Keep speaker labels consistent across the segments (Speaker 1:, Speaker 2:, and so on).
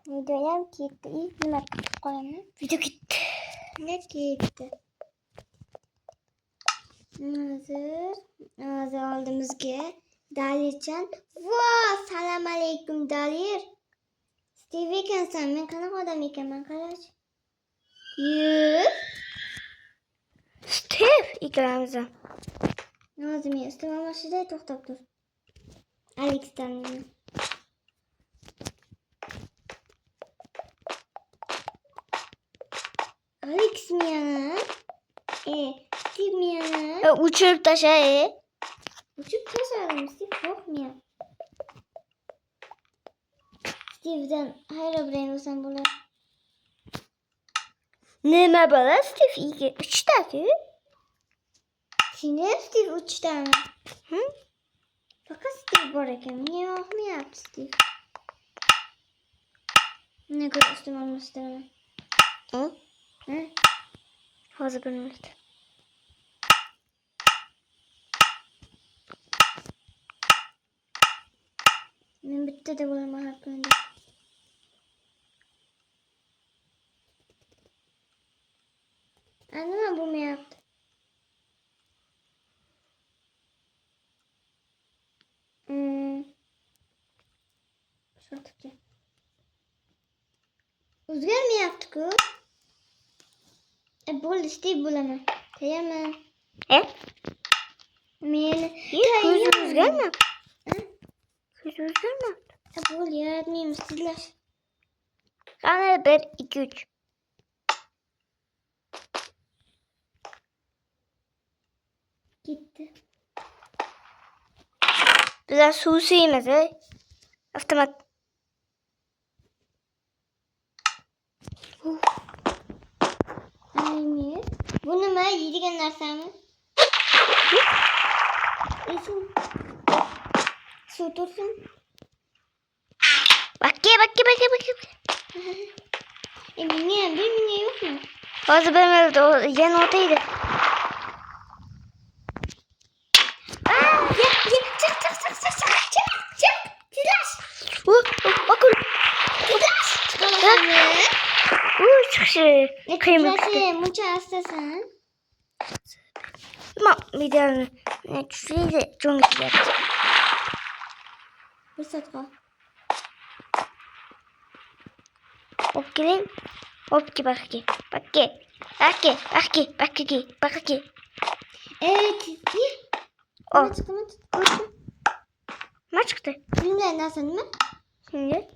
Speaker 1: Videoyam ketdi. Nima qilib qo'yaman? Video ketdi. Ne ketdi? Hozir oldimizga Dalirjon. Voy, salom alaykum Dalir. Steve ekansan, men qanaqa odam ekanman qarash.
Speaker 2: Steve ikkalamiz.
Speaker 1: Hozir men Steve mashida to'xtab tur. Alexdan. Alex mi yana? Steve mi yana?
Speaker 2: Uçurib tasha.
Speaker 1: Uçup tashladim. Steve yo'q mi? Steve'dan hayra bilan bo'lsam bo'ladi.
Speaker 2: Nima bo'la Steve 3-taki?
Speaker 1: Seni Steve 3-tami? Fakat Steve bor ekan. Menga yoqmayapti Steve. Ne kadar üstüme almıştım.
Speaker 2: Hı?
Speaker 1: Hı?
Speaker 2: Hozir bilmaydi.
Speaker 1: Men bitta deb olaman har kunda. Nima bo'lmayapti? Şurada. O'zgarmayapti-ku. Bo'ldi, Steve bo'laman. Tayaman. Men
Speaker 2: ko'z o'zgarmadi. Ko'z o'zgarmadi.
Speaker 1: Bo'l, yaratmaymiz, sizlar.
Speaker 2: Qani 1 2 3.
Speaker 1: Gitti.
Speaker 2: Bizlar suv suyimiz, avtomat.
Speaker 1: Ayni. Bu nima yeydigan narsami? Esin. Suv tursin.
Speaker 2: Bakki.
Speaker 1: Menga yo'qmi?
Speaker 2: Hozir bilmaydi, yana o'taydi.
Speaker 1: Çık. Telaş.
Speaker 2: Bakın.
Speaker 1: Telaş.
Speaker 2: Çıkışı.
Speaker 1: Kıymetli. Mucha hastasın.
Speaker 2: Ama bir tane şurayı çok güzel.
Speaker 1: Fırsat kal.
Speaker 2: Hop gelin. Hop ki bakki.
Speaker 1: Evet.
Speaker 2: O.
Speaker 1: Ne çıktı?
Speaker 2: Ne çıktı?
Speaker 1: Bilmem nasıl mı?
Speaker 2: Şimdi.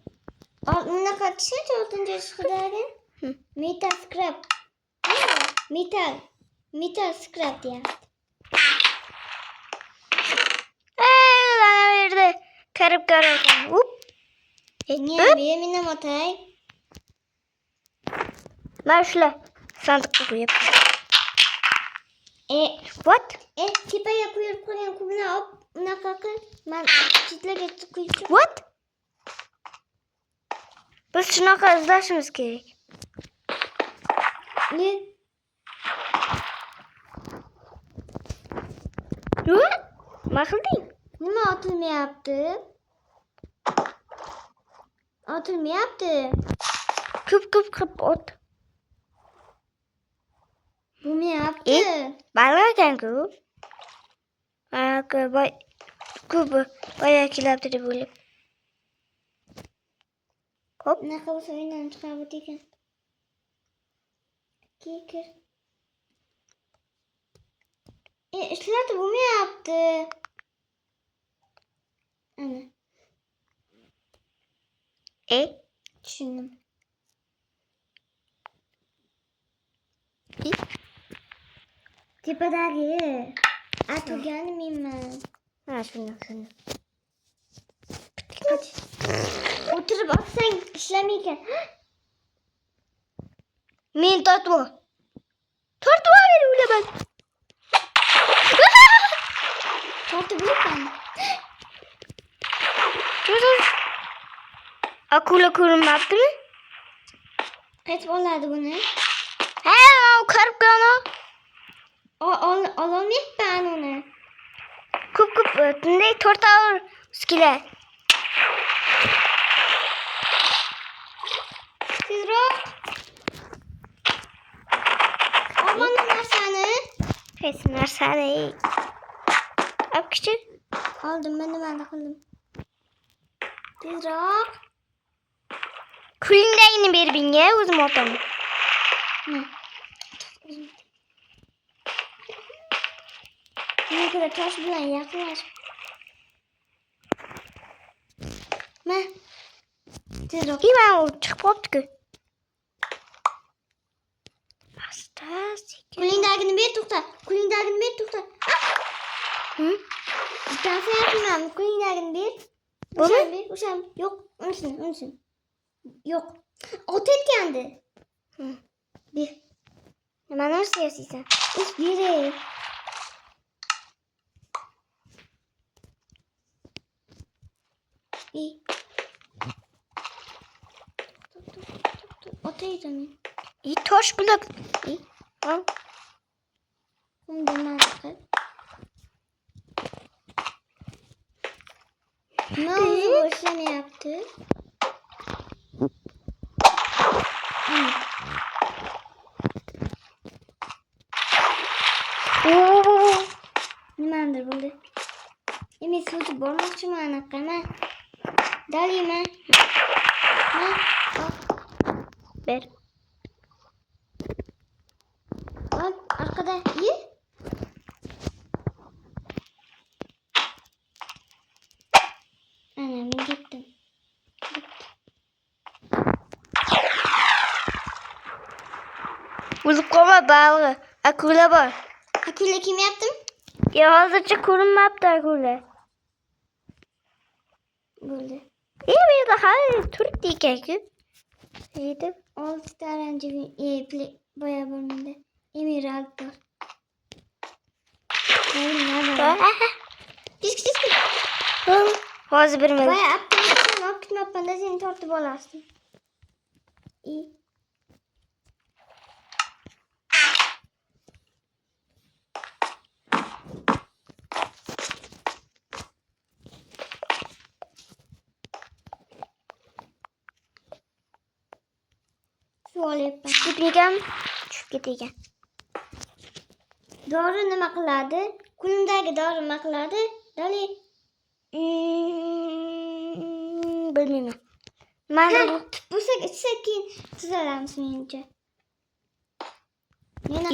Speaker 1: Ne kadar şey çoğaltınca çıkıdarı? Metal scrap. Metal scrap ya.
Speaker 2: Bana verdi. Karıp. Hop.
Speaker 1: Yeminle matay.
Speaker 2: Ben şöyle sandıkta koyayım. What?
Speaker 1: Tipaya koyup kubuna hop. Buna kalkın. Ben çitle geçti koyacağım.
Speaker 2: What? Biz şuna izlashimiz kerak.
Speaker 1: Ne?
Speaker 2: Nima qilding?
Speaker 1: Nima otilmayapti? Otilmayapti.
Speaker 2: Ko'p ot.
Speaker 1: Bo'lmayapti.
Speaker 2: Balık ekan-ku. Ko'p boya kelibdi deb o'ylab. Hop.
Speaker 1: Bunaqa bo'lsa o'yindan chiqarib ekan. Kekir. Ishlatib bo'lmayapti. Ana. Tushundim. Tepadagi. Turgani menman.
Speaker 2: Ha, shuni.
Speaker 1: O'tirib olsang ishlamaykan.
Speaker 2: Men tortib olaman.
Speaker 1: Tortib olaman.
Speaker 2: Akula ko'rinmabdimi?
Speaker 1: Qaytib oladi buni.
Speaker 2: Ha, qarib qana.
Speaker 1: Ololmayapman uni.
Speaker 2: Ko'p bunday torta ur uskilar. yesinler seni. Ab küçük.
Speaker 1: Aldım ben de qildim. Tezroq.
Speaker 2: Kulingdagini ber menga, o'zim otaman.
Speaker 1: Ne? Buna göre tosh bilan yaklaş. Ne? Tezroq.
Speaker 2: Mana u chiqib qolibdi-ku. Asta, sekin.
Speaker 1: Kulingdagini ber, to'xta. Kulingdagini ber, to'xta.
Speaker 2: Hı?
Speaker 1: Ben sana yapmam. Kulingdagini ber.
Speaker 2: Bu mu?
Speaker 1: O'shan. Yo'q, unsin. Yo'q. Ot etgandi.
Speaker 2: Hı.
Speaker 1: Bir.
Speaker 2: Nimani o'rsyapsan?
Speaker 1: Üst biri. İyi. Otaydı mı?
Speaker 2: İyi tosh bulut. İyi. Al.
Speaker 1: Bundan bakın. Ne oldu? Boşuna ne yaptı?
Speaker 2: Oo.
Speaker 1: Nimadir bo'ldi? Men sotib bormoqchiman aqama. Daliymi? Ha?
Speaker 2: Ber.
Speaker 1: Al, arkada. İyi. Ana, men gittim.
Speaker 2: O'zib qolma balig'i. Akula bor.
Speaker 1: Akula kim yaptım?
Speaker 2: Ya hozircha ko'rinmabdi akula.
Speaker 1: Bo'ldi.
Speaker 2: Bu yerda hali turibdi ekan-ku. Yetib.
Speaker 1: 6 tane boya bo'lmadi. Emerald bor. Disk.
Speaker 2: Hozir bilmadim.
Speaker 1: Boya aptım. Olib ketmabman da seni tortib olasizmi? İyi. Şöyle yapalım.
Speaker 2: Tushib ketgan.
Speaker 1: Dori nima qiladi? Qo'limdagi dori nima qiladi? Dali.
Speaker 2: Bilmayman. Mana bu
Speaker 1: Bo'lsa keyin tuzalamiz menimcha. Yana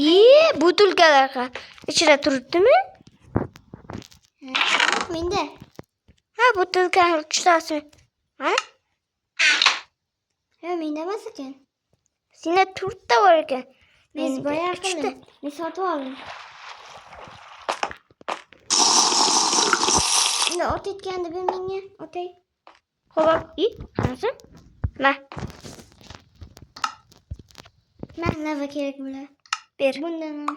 Speaker 2: butilkalar ichida turibdimi?
Speaker 1: menda.
Speaker 2: Ha, butilka uchtasi. Ha?
Speaker 1: Ha, menda emas ekan.
Speaker 2: Senda 4 ta bor ekan.
Speaker 1: Biz
Speaker 2: Menda
Speaker 1: boya
Speaker 2: uchta.
Speaker 1: qildim. Men sotib oldim. Endi ot etgandi ber menga. Otay.
Speaker 2: Xo'p, qanaqa?
Speaker 1: Men lava kerak bo'ladi.
Speaker 2: Ber.
Speaker 1: Bundan ham.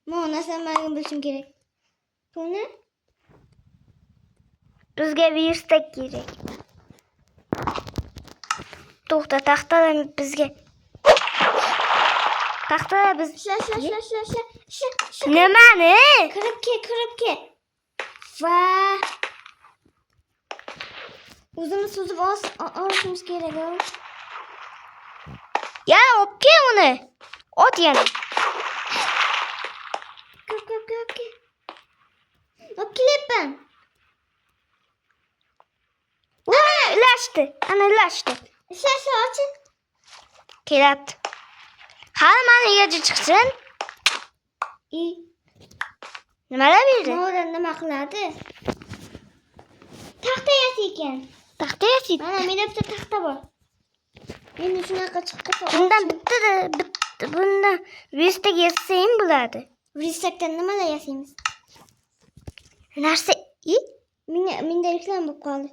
Speaker 1: Mana narsani bilishim kerak. Buni
Speaker 2: Bizga virusda kerak. To'xta, taxtalar bizga. Taxtalar biz.
Speaker 1: Shla.
Speaker 2: Nimani?
Speaker 1: Kirib ke. Va. O'zimiz suzib olishimiz kerak.
Speaker 2: Ya, o'pke uni. Ot yana.
Speaker 1: Ke. Okilepam.
Speaker 2: Ilashdi.
Speaker 1: Shla oching.
Speaker 2: Keladi. Hali mana yerga chiqsin. Nimalar berdi?
Speaker 1: Mo'ra nima qiladi? Taxta yasaykan.
Speaker 2: Taxta yasaydi.
Speaker 1: Mana menda bitta taxta bor. Endi shunaqa chiqqan.
Speaker 2: Bundan virusdagi yasasang bo'ladi.
Speaker 1: Virusdan nimalar yasaymiz?
Speaker 2: Narsa
Speaker 1: Menda reklama bo'lib qoldi.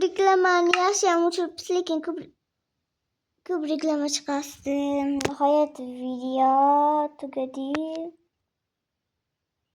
Speaker 1: Reklamani yaxshiyam o'chiribsiz, lekin ko'p reklama chiqardi. Nihoyat video tugadi.